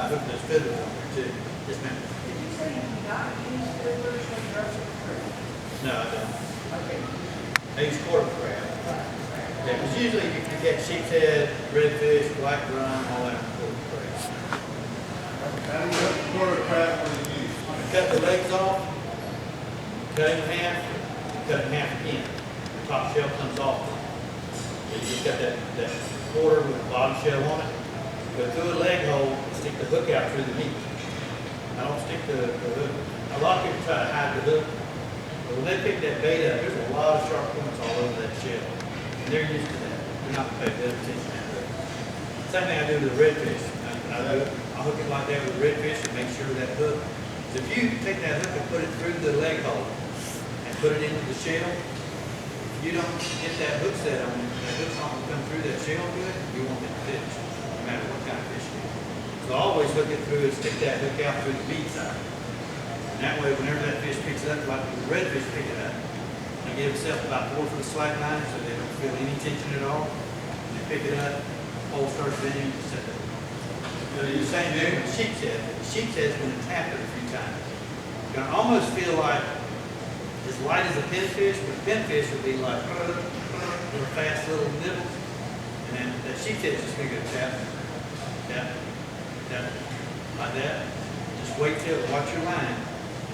hook those fiddles on there too. Yes, ma'am. Did you say you not use fiddlers when you're up in the creek? No, I don't. Okay. I use quarter crab. Yeah, because usually you can get sheepshead, redfish, black drum, all that on quarter crab. How do you hook the quarter crab when you use? Cut the legs off, cut it in half, cut it in half again. The top shell comes off. So you just got that quarter with the bottom shell on it. Go through a leg hole and stick the hook out through the meat. I don't stick the hook. A lot of people try to hide the hook. But when they pick that bait up, there's a lot of sharp points all over that shell. And they're used to that. They're not paying good attention to that hook. Same thing I do with the redfish. I'll hook it like that with the redfish and make sure that hook. So if you take that hook and put it through the leg hole and put it into the shell, if you don't get that hook set on it, that hook's not gonna come through that shell good, you won't get the fish, no matter what kind of fish it is. So I always hook it through and stick that hook out through the meat side. And that way, whenever that fish picks it up, like the redfish pick it up, they give itself about 4 foot slack line so they don't feel any tension at all. And they pick it up, pole starts bending, you set it. The same thing with sheepshead. The sheepshead's going to tap it a few times. You're going to almost feel like as light as a pinfish, but pinfish would be like little fast little nibbles. And then that sheepshead's just going to go tap, tap, tap, like that. Just wait till, watch your line.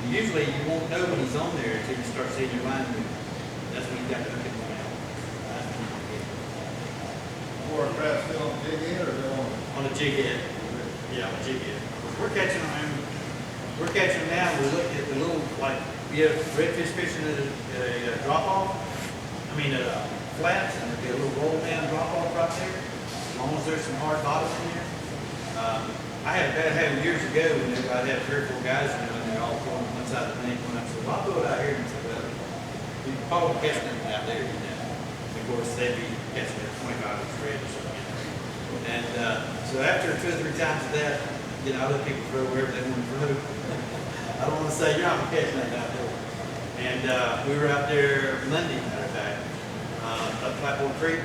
And usually you won't know when he's on there until you start seeing your line move. That's when you got to hook him down. Quarter crab still on the jig head or still On the jig head. Yeah, on the jig head. We're catching them now. We look at the little, like, we have redfish fishing at a drop-off. I mean, flats, and there'll be a little roll-down drop-off right there. As long as there's some hard bottom in there. I had a bad habit years ago when I'd have 3 or 4 guys, and they're all throwing one side of the bank. When I said, well, I'll throw it out here. And I said, well, you can probably catch them out there, you know. Of course, they'd be catching their 25-inch red or something. And so after 2 or 3 times of that, you know, I let people throw wherever they want to throw. I don't want to say, you're not going to catch nothing out there. And we were out there Monday, matter of fact, up Flatboard Creek,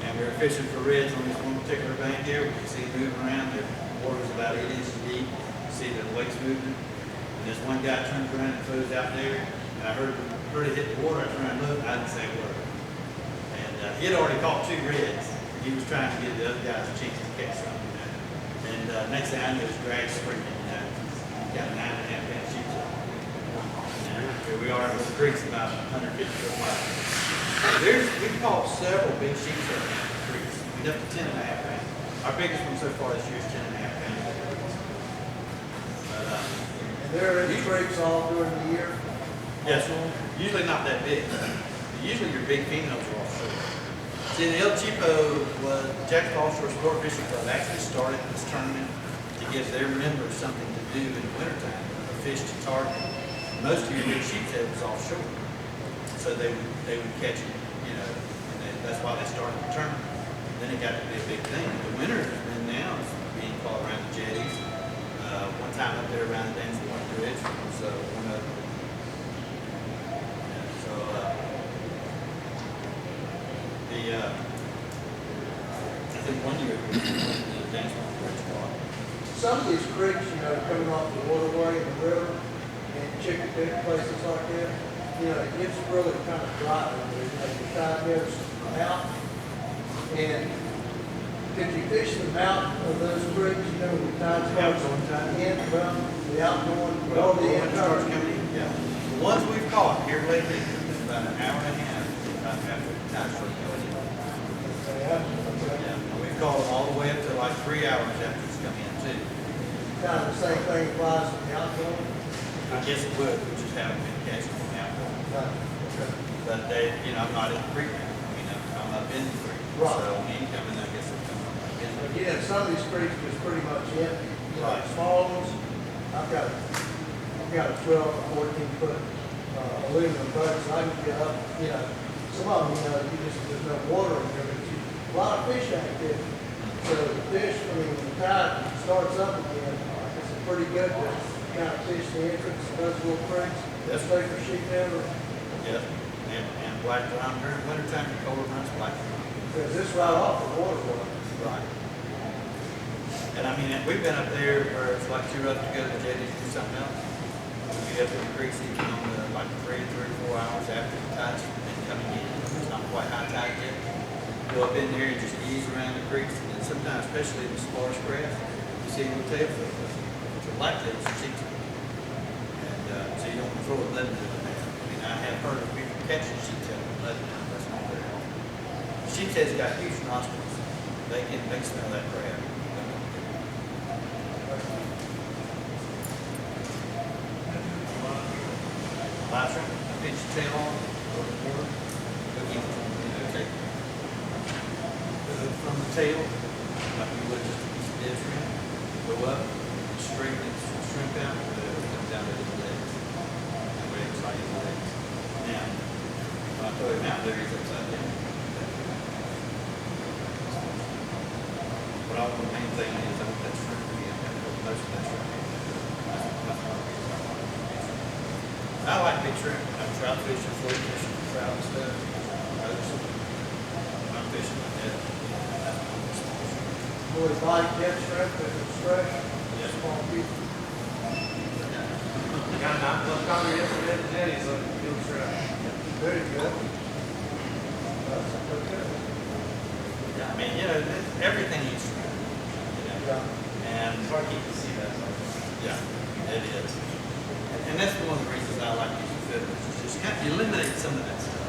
and we were fishing for reds on this one particular bank here. We could see it moving around. The water was about 8 inches deep. You see the wake's moving. And this one guy turns around and throws out there. And I heard it hit the water. I turned around and looked. I didn't say a word. And he had already caught 2 reds. He was trying to give the other guys a chance to catch something. You know? And next thing I knew, his drag screaming. You know? Got a 9.5-inch sheepshead. Here we are. The creek's about 150 foot wide. We've caught several big sheepshead in the creeks. We've up to 10.5 pounds. Our biggest one so far this year is 10.5 pounds. But, And they're in the creeks all during the year? yes, usually not that big. Usually your big females are offshore. See, the El Cheapo was Jackson Offshore Sport Fishing Club actually started this tournament to give their members something to do in the wintertime, a fish to target. Most of your big sheepshead was offshore, so they would catch it, you know, and that's why they started the tournament. Then it got to be a big thing. The winter has been now is being caught around the jetties. One time up there around the Dance Point Bridge, so one of them. So I think one year we went to the Dance Point Bridge walk. Some of these creeks, you know, coming off the waterway and the river and chicken pit places like that, you know, it gets really kind of dry over there. You know, the tide goes out. And could you fish the mouth of those creeks, you know, when the tide starts in from the outgoing, or the When it starts incoming? coming in, yeah. The ones we've caught here lately have been about an hour and a half after the tide starts coming in. Yeah. Yeah, and we've caught them all the way up to like 3 hours after it's come in too. Kind of the same thing applies to the outgoing? I guess it would, we just haven't been catching them out. Okay. But they, you know, I'm not in the creek now. I mean, I'm up in the creek. Right. So on incoming, I guess it's coming like in But there. yeah, some of these creeks is pretty much empty. You know, Right. small ones, I've got a 12 or 14 foot aluminum boat, so I can get up, you know, some of them, you know, there's no water in there, but a lot of fish activity. So the fish, I mean, when the tide starts up again, it's pretty good to kind of fish the entrance of those little creeks. Yes. Stay for sheephead, Yes, and black drum during wintertime, the colder runs black drum. because it's right off the waterway. Right. And I mean, we've been up there where it's like too rough to go to the jetty to do something else. We get up to the creeks even on like 3 or 4 hours after the tide's been coming in. It's not quite high tide yet. Go up in there and just ease around the creeks. And sometimes, especially in the sparse grass, you see little tailfish. It's a blacktail, it's a sheepshead. And so you don't want to throw a lemon in there. I mean, I have heard of people catching sheepshead with lemon. That's not very often. Sheepshead's got huge nostrils. They smell that crab. Live shrimp, pitch your tail on, go to the water, go keep it, take from the tail, like you would just a piece of dead shrimp, go up, straighten the shrimp out, come down to his legs. That way it's like his legs. Now, when I throw him out there, he's upside down. But the main thing is I want that shrimp to be, I got to hold most of that shrimp. That's one reason I want it. I like big shrimp. I'm trout fishing, float fishing, trout and stuff. I'm fishing like that. That's my small shrimp. Boy, body dead shrimp if it's fresh. Yes. Small piece. Got knocked up on the yesterday at the jetty, so field trap. Very good. That's okay. Yeah, I mean, everything eats shrimp. And It's hard to keep the sea bass like yeah, it is. And that's one of the reasons I like using fiddlers. It's just you eliminate some of that stuff.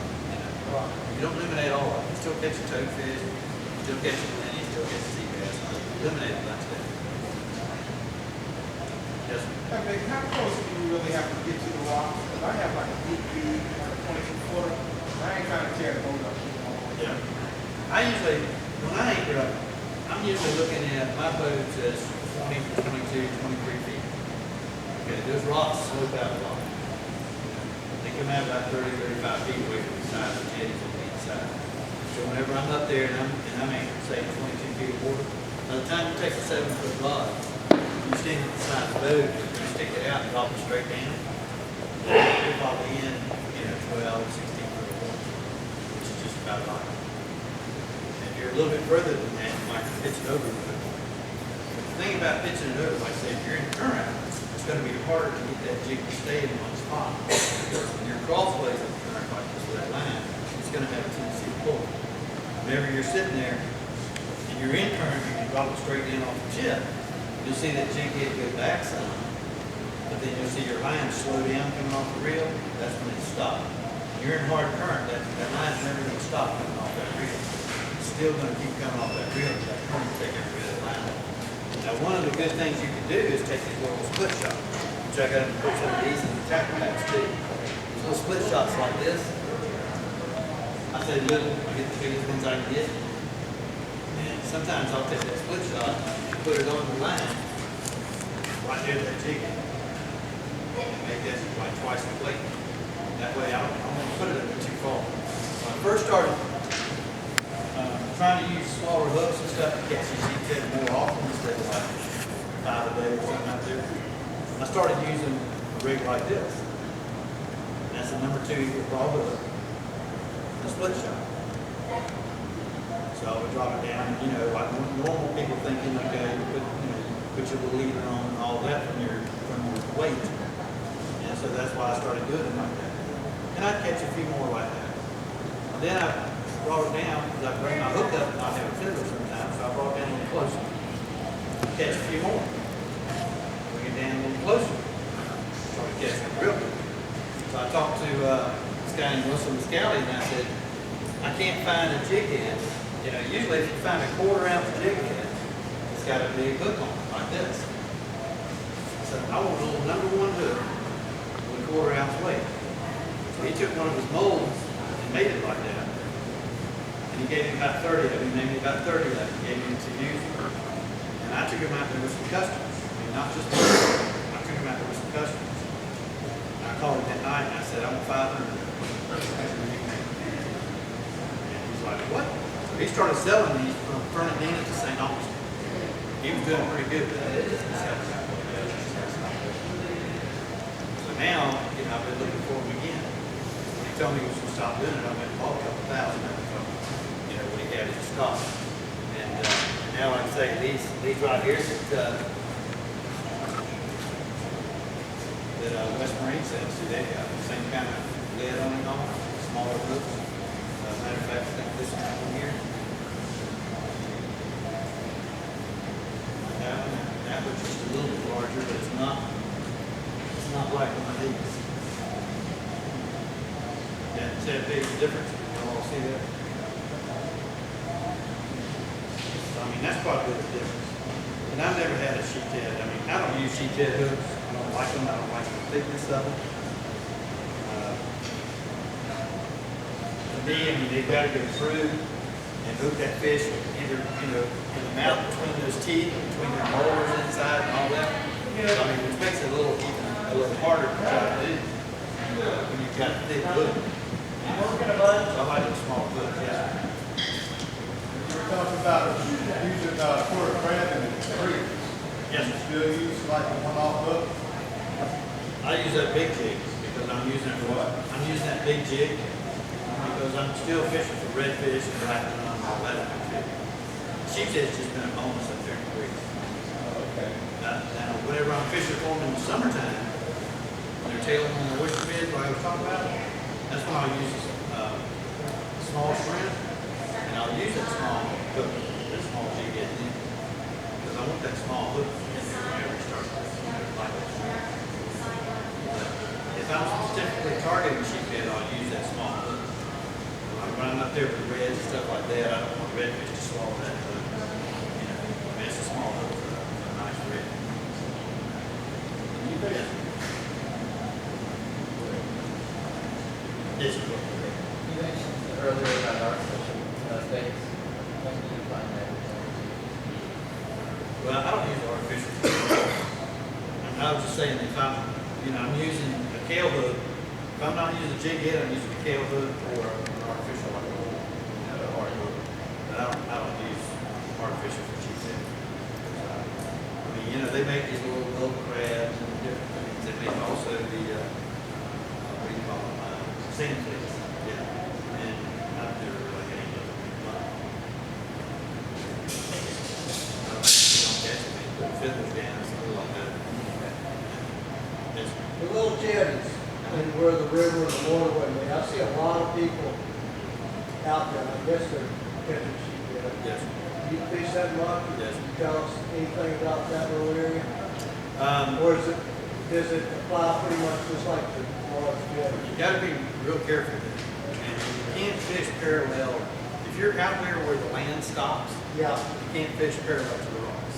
Right. You don't eliminate all of it. You still catch a toadfish, you still catch a penny, you still catch a sea bass. But you eliminate a bunch of that. Yes, sir. Hey, Vic, how close do you really have to get to the rocks? Because I have like a deep bead, like a 22-footer. I ain't trying to tear the boat up. Yeah. I usually, when I anchor up, I'm usually looking at my boat as 20, 22, 23 feet. Okay, those rocks slope out a lot. They come out about 30, 35 feet away from the side of the jetties on each side. So whenever I'm up there and I'm anchored, say 22 feet of water, by the time you take a 7-foot rod, you stand at the side of the boat, you stick it out and drop it straight down. You're probably in, 12, 16 foot of water, which is just about right. If you're a little bit further than that, you might pitch it over a little bit more. The thing about pitching it over, like I said, if you're in current, it's going to be harder to get that jig to stay in one spot. Because when your crossways of the current, like this with that line, it's going to have a tendency to pull. Whenever you're sitting there and you're in current, you can drop it straight in off the chip. You'll see that jig head go back some, but then you'll see your line slow down coming off the reel. That's when it stops. When you're in hard current, that line's never going to stop coming off that reel. It's still going to keep coming off that reel until that current take every bit of the line off. Now, one of the good things you can do is take these little split shots, which I got to put some of these in the tackle packs too. These little split shots like this. I say little, I get the biggest ones I can get. And sometimes I'll take that split shot, put it on the line, right there that jig, and make that like twice the weight. That way I don't want to put it too far. When I first started trying to use smaller hooks and stuff to catch these sheepshead more often instead of like 5 a day or something out there, I started using a rig like this. And that's a number 2 raw hook, a split shot. So I would drop it down, like normal people thinking, okay, you put your little leader on and all that from your weight. And so that's why I started doing it like that. And I'd catch a few more like that. And then I brought it down because I bring my hook up and I have a fiddler sometimes, so I brought it down a little closer. Catch a few more. Bring it down a little closer. Started catching it real good. So I talked to this guy named Russell Muscali and I said, I can't find a jig head. Usually if you find a 1/4 ounce jig head, it's got a big hook on it, like this. So I want a little number 1 hook with a 1/4 ounce weight. So he took one of his molds and made it like that. And he gave me about 30 of them. He made me about 30 of them. He gave me to use. And I took them out there with some customers. I mean, not just me. I took them out there with some customers. And I called him that night and I said, I want 500 of them. And he's like, what? So he started selling these from Fernandina to St. Augustine. He was doing pretty good with that. So now, I've been looking for him again. When he told me he was going to stop doing it, I went and bought a couple thousand of them from, what he had in stock. And Now, like I say, these right here that West Marine says, see, they got the same kind of lid on it all, smaller hooks. Matter of fact, I think this one here. That was just a little bit larger, but it's not like one of these. Yeah, see a big difference? You all see that? So, I mean, that's quite a bit of difference. And I've never had a sheepshead. I mean, I don't use sheepshead hooks. I don't like them. I don't like the thickness of them. To me, I mean, they've got to go through and hook that fish either, in the mouth between those teeth, between their molars inside and all that. So, I mean, which makes it a little harder to try to do when you've got a thick hook. So I like the small hook, yeah. We're talking about using quarter crab in the creek. Yes, You sir. still use like a one-off hook? I use that big jig because I'm using it for what? I'm using that big jig because I'm still fishing for redfish and blacktop and all that. Sheepshead's just been a bonus up there in the creek. Okay. Now, whenever I'm fishing for them in the summertime, when they're tailing on the oyster beds like I was talking about, that's when I'll use small shrimp, and I'll use that small hook, that small jig at the end, because I want that small hook in there whenever it starts like a shrimp. But if I'm specifically targeting sheephead, I'll use that small hook. When I'm up there with reds and stuff like that, I don't want redfish to swallow that hook. You know, I mean, it's a small hook for a nice red. You fish? Yes, sir. You mentioned earlier about artificial baits. When do you find that? Well, I don't use artificial. I was just saying if I'm using a scale hook, if I'm not using a jig head, I'm using a scale hook or an artificial like a hard hook. But I don't use artificial for sheepshead. I mean, they make these little crabs and different things. They make also the, what do you call them, sand fleas. Yeah. And I've never really had any of them. I don't catch them, they put feathers down and stuff like that. Yes. The little jetties and where the river and the waterway meet, I see a lot of people out there, I guess they're catching sheephead. Yes. You fish that much? Yes. Can you tell us anything about that little area? Um, Or does it apply pretty much just like the large jetty? You gotta be real careful with it. And you can't fish parallel. If you're out there where the land stops, Yeah. you can't fish parallel to the rocks.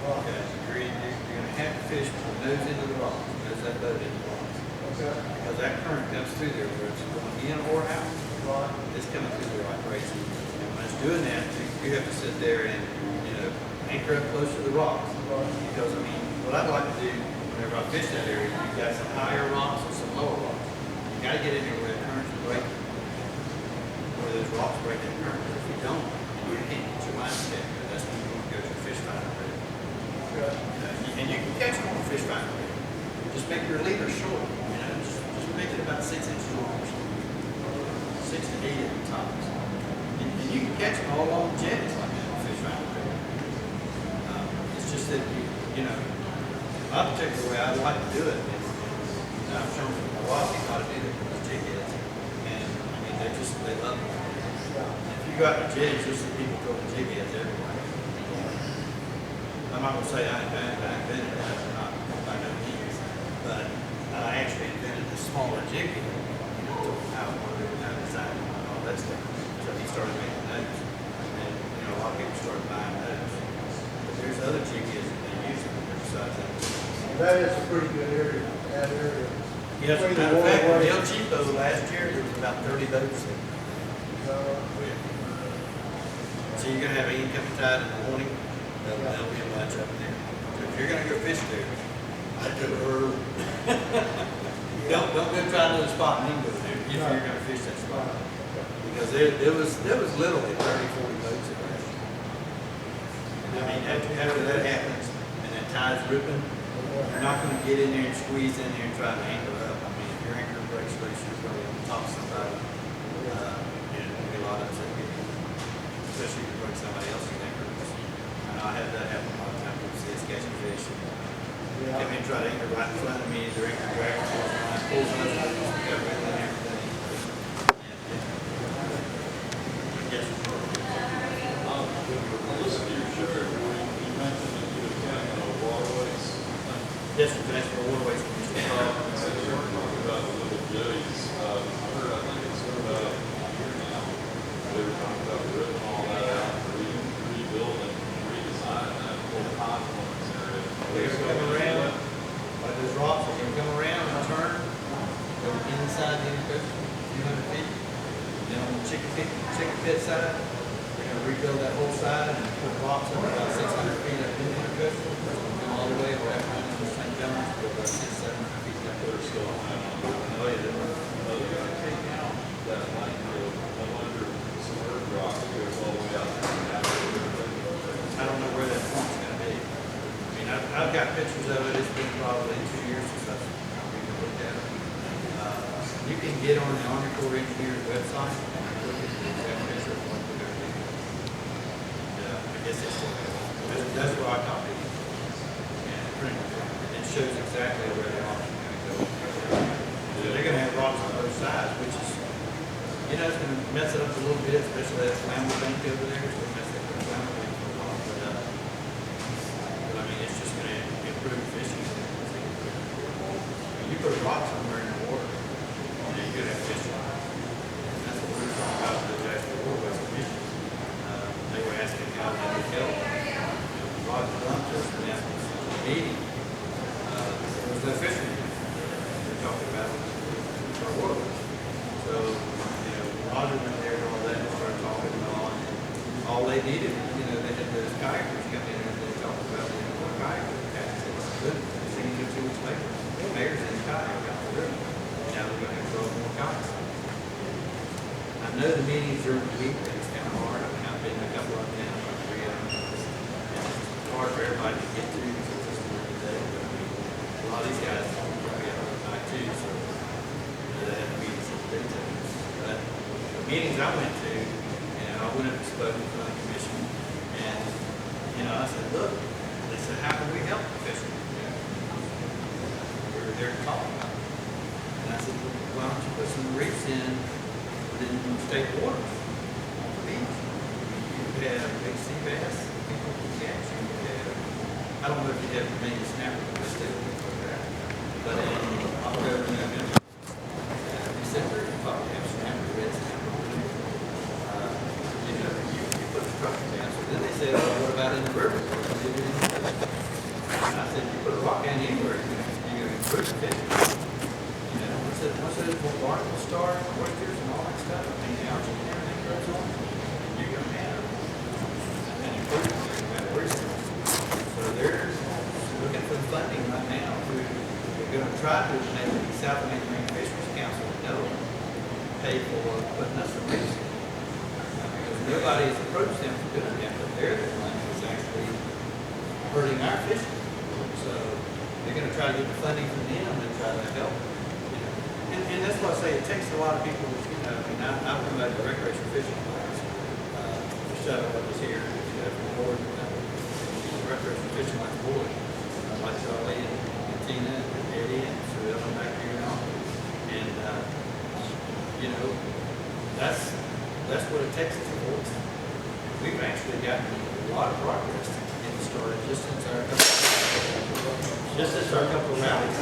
Okay, you're gonna have to fish with the nose into the rocks, nose that boat into the rocks. Okay. Because that current comes through there, whether it's going in or out, Right. it's coming through there like crazy. And when it's doing that, you have to sit there and, anchor up close to the rocks. Right. Because, I mean, what I'd like to do whenever I fish that area, you've got some higher rocks and some lower rocks. You gotta get in there where the currents are breaking, where those rocks break that current. If you don't, you can't get your line set. That's when you're gonna go to a fish finder. Okay. And you can catch them on a fish finder. Just make your leader short, just make it about 6 inches long, 6 to 8 at the tops. And you can catch them all along jetties like that on a fish finder. It's just that my particular way I'd like to do it, and I've shown a lot of people how to do it with those jig heads, and I mean they love it. If you go out to jigs, you'll see people throwing jig heads everywhere. I'm not gonna say I invented that, not by no means, but I actually invented the smaller jig head. How it worked, how to design it, and all that stuff. So he started making those, and a lot of people started buying those. But there's other jig heads that they use besides that. That is a pretty good area, that area. Yes, Between matter of the fact, waterway- El Cheapo last year, there was about 30 boats there. So you're gonna have an incoming tide in the morning, there'll be a bunch up there. So if you're gonna go fish there, I'd go early. Don't go try another spot and then go there, if you're gonna fish that spot. Because there was literally 30, 40 boats there last year. And I mean, after that happens, and that tide's ripping, you're not gonna get in there and squeeze in there and try to anchor up. I mean, if your anchor breaks loose, you're gonna be on top of somebody. There'll be a lot of upset people, especially if you break somebody else's anchor loose. I had that happen a lot of times, see us catching fish. Yeah. Come in, try to anchor right in front of me, direct the drag force line, pulls us, got rid of everything. Yes, sir. Listen to your sheriff, you mentioned that you were counting on waterways. Yes, sir, that's for waterways commission. Since you were talking about the little jetties, I heard, I think it's about a year now, they were talking about ripping all that out, rebuilding, redesigning that whole confluence area. They're gonna come around, like those rocks, are gonna come around and turn, go inside the coast, a few hundred feet. Then on the chicken pit side, they're gonna rebuild that whole side and put rocks up about 600 feet up in the coast. Come all the way back down to St. John's, go about 600-700 feet down. They're still on that. Oh, yeah, they're They're gonna take out that line road under some earth rock that goes all the way out there. I don't know where that point's gonna be. I mean, I've got pictures of it, it's been probably 2 years since I've looked at it. You can get on the Army Corps of Engineers website and look at the exact picture of what we're gonna do. I guess that's where I copied it. And printed it. It shows exactly where the option's gonna go. So they're gonna have rocks on both sides, which is, you know, it's gonna mess it up a little bit, especially that flammable bank over there. It's gonna mess it up the flammable bank for a while, but I mean, it's just gonna improve fishing. You put a rock somewhere in the water, you're gonna have fish. And that's what we were talking about with the Jasper Waterways Commission. They were asking how they could help. Roger dumped us in that meeting. There was no fishermen. They're talking about our waterways. So, you know, Roger went there and all that and started talking and all they needed, you know, they had those kayakers come in and they talked about, you know, what kayaker catches. It's good. They seen it 2 weeks later. Mayor's in the kayak out the river. Now they're going to throw more kayaks. I know the meetings during the week, it's kind of hard. I mean, I've been to a couple of them now, like 3 of them. It's hard for everybody to get to because it's just during the day. But I mean, a lot of these guys probably out at night too, so they have meetings at the daytime. But the meetings I went to, you know, I went up and spoke in front of the commission, and you know, I said, look, they said, how can we help the fishermen? We're there to talk about it. And I said, well, why don't you put some reefs in state waters on the beach? You could have big sea bass, people can catch. You could have, I don't know if you have many snapper, but still, but in October, November, December, you probably have snapper, red snapper. You know, you put the truck down. So then they said, well, what about in the river? And I said, you put a rock down anywhere, you're going to improve the fish. You know, once those barnacles start, oysters and all that stuff, I mean, the algae and everything goes on, you're going to have an improvement. You're going to have oysters. So they're looking for the funding right now. We're going to try to make the South Atlantic Marine Fisheries Council pay for putting us some reefs in. Because nobody has approached them for doing that, but they're the ones that's actually hurting our fishing. So they're going to try to get the funding from them and try to help. You know. And that's why I say it takes a lot of people, you know, I mean, I promoted the recreational fishing class. Michelle was here, you know, from the board, recreational fishing like the board. Like Charlie and Tina and Eddie and Sue Ellen back here and all. And, you know, that's what it takes to voice. We've actually gotten a lot of progress getting started just since our couple of rallies.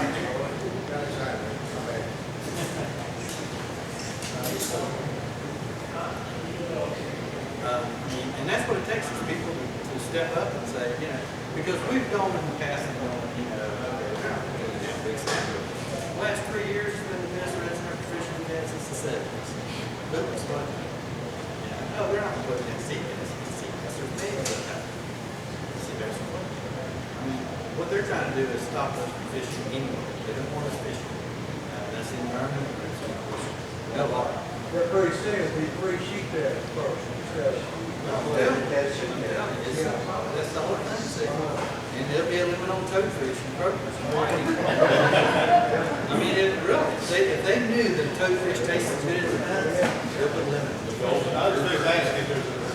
And that's what it takes is people to step up and say, you know, because we've gone in the past and gone, you know, big snapper. The last 3 years has been the best resident fishing we've had since the 70s. But it's fun. You know, no, they're not going to put it in sea bass. Sea bass are made of that. Sea bass are fun. I mean, what they're trying to do is stop us from fishing anyway. They don't want us fishing. That's the environmental principle. No law. But pretty soon it'll be 3 sheephead first. That's the whole thing. See? And there'll be a limit on toadfish and croakers. I mean, it really, if they knew that toadfish tastes as good as it does, they'll put a limit. I was just asking if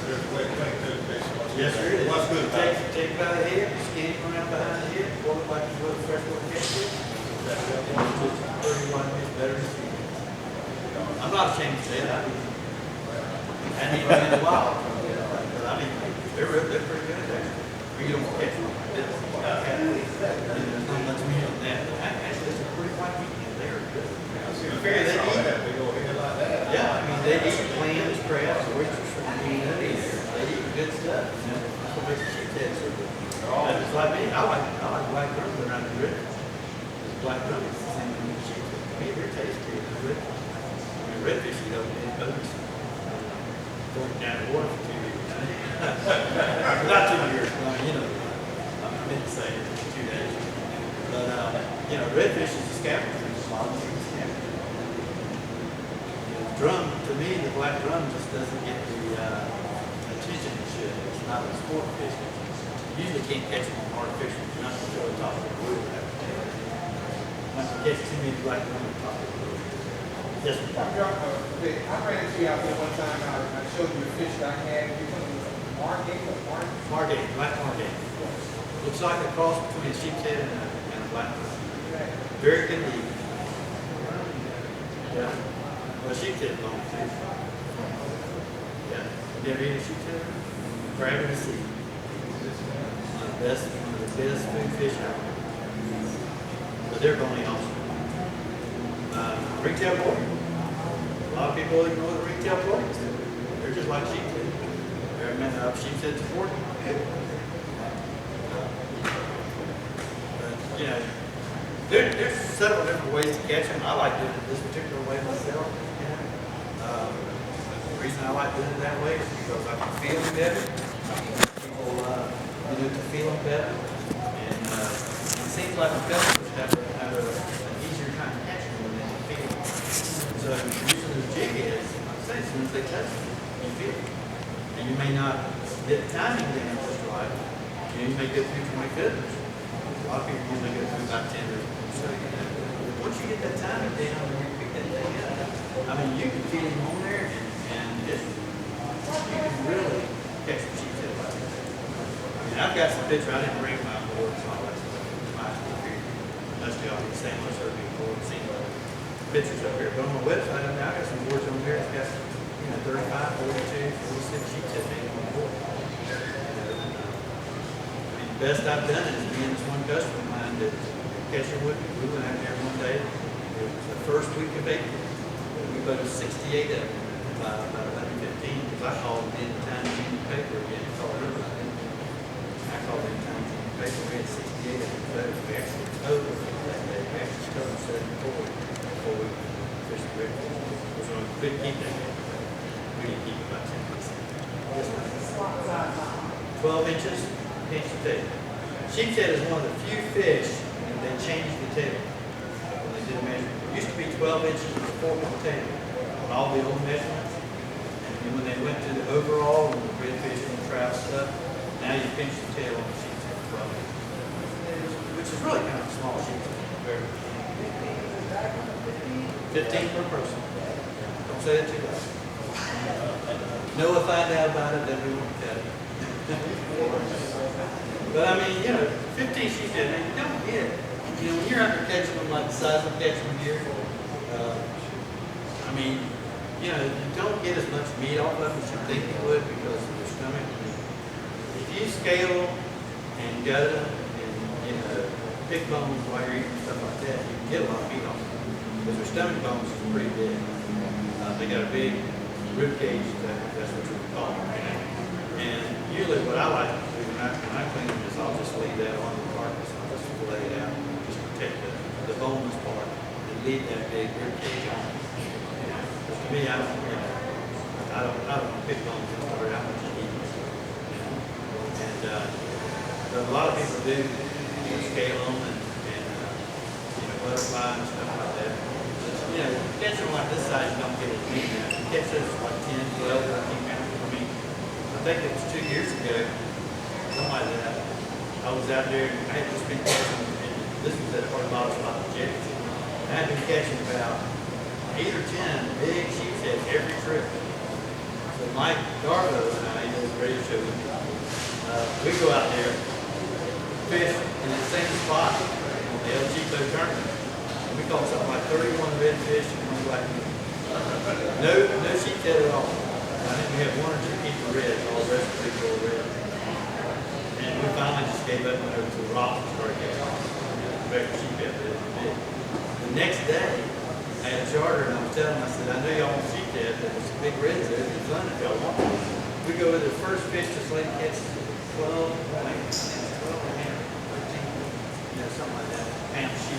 there's a way to make those fish much Yes, sir, it is. What's good about it? Take by the head, skin him around behind the head, pull it like it's with a freshwater catfish. That's what it is. It's 31 inches better than sea. I'm not ashamed to say that. I need them in the wild. But I mean, they're pretty good there. You don't catch them like this. There's not much meat on that. Actually, it's a pretty white meat. They're good. Figure they all have big old head like that. Yeah, I mean, they eat clams, crabs, oysters, they eat good stuff, you know, that's what makes the sheephead so good. That's just like me, I like black drums around the ribs. Black drums is the same thing as sheephead. I mean, they're tasty, they're rich. I mean, redfish, you don't need boats. Going down the water for 2 years. Not 2 years, I mean, you know, I meant to say 2 days. But, you know, redfish is a scavenger, it's a lot of things scavenger. Drum, to me, the black drum just doesn't get the attention it should. It's not a sport fish. You usually can't catch them on artificial. You're not going to go to the top of the wood. Not going to catch too many black drum on top of the wood. Yes, sir. Vic, I ran into you out there one time, I showed you a fish that I had, you told me it was margate or margate? Margate, black margate. Looks like a cross between a sheepshead and a black drum. Very good to eat. Yeah. Well, sheepshead bone too. Yeah. You ever eat a sheepshead? Crab in the sea. One of the best food fish out there. But they're bony also. Ringtail pork. A lot of people ignore the ringtail pork. They're just like sheepshead. They're meant to have sheepshead pork. But, you know, there's several different ways to catch them. I like doing it this particular way myself. The reason I like doing it that way is because I can feel them better. People, to feel them better. And it seems like the fellas have an easier time catching them than they feel them. So the reason the jig is, like I say, as soon as they touch it, you feel it. And you may not get the timing down just right. You may get through 20 feathers. A lot of people usually get through about 10 or so. Once you get that timing down and you pick that thing up, I mean, you can feel him on there and just, you can really catch the sheepshead like that. I mean, I've got some pictures, I didn't bring my boards and all that stuff. My stuff here. Must be all the same, must have been board, seen pictures up here. But on my website, I mean, I got some boards on there, it's got, 35, 42, 46 sheepshead names on the board. The best I've done is being this one customer of mine that catching with me. We went out there one day. It was the first week of April. We boated 68 of them by about 11:15 because I called them in the Times Union paper again and called everybody. I called them Times Union paper. We had 68 of them boated. We actually towed them that day. We actually towed them 74 before we fished the river. Because we couldn't keep that day. We didn't keep about 10%. Yes, ma'am. 12 inches. Pinch the tail. Sheepshead is one of the few fish that changed the tail when they did a measurement. It used to be 12 inches with a fork on the tail on all the old measurements. And then when they went to the overall and the redfish and the trout stuff, now you pinch the tail on the sheepshead 12 inches, which is really kind of a small sheepshead. 15 per person. Don't say that too loud. Noah find out about it, then we won't tell you. But I mean, 15 sheepshead, man, you don't get, when you're out there catching them like the size I'm catching them here, I mean, you don't get as much meat off of them as you think you would because of their stomach. If you scale them and gut them and, pick bones while you're eating stuff like that, you can get a lot of meat off them because their stomach bones is pretty big. They got a big rib cage, that's what you would call them. And usually what I like to do when I clean them is I'll just leave that on the carcass. I'll just fillet it out, just protect the boneless part, and leave that big rib cage on. Because to me, I don't pick bones and worry how much you eat. And but a lot of people do scale them and butterfly and stuff like that. But, catch them like this size, you don't get as meat now. You catch those like 10, 12, 13 pounds. I think it was 2 years ago, something like that. I was out there and I had just been catching, and this was at Fort Lauderdale spot in Jackson. I had been catching about 8 or 10 big sheepshead every trip. So Mike Garbo and I, he does a radio show with me. We go out there, fish in the same spot on the LG2 tournament. And we caught something like 31 redfish and one black moon. No sheepshead at all. I think we had one or two keep of reds, all the rest of the people were red. And we finally just gave up and went over to the rock and started getting off. Regular sheephead, but it was big. The next day, I had a charter and I was telling them, I said, I know y'all want sheephead, but there's some big reds there. It's fun if y'all want them. We go with the first fish this lady catches 12 and a half, 13, something like that, pound sheep.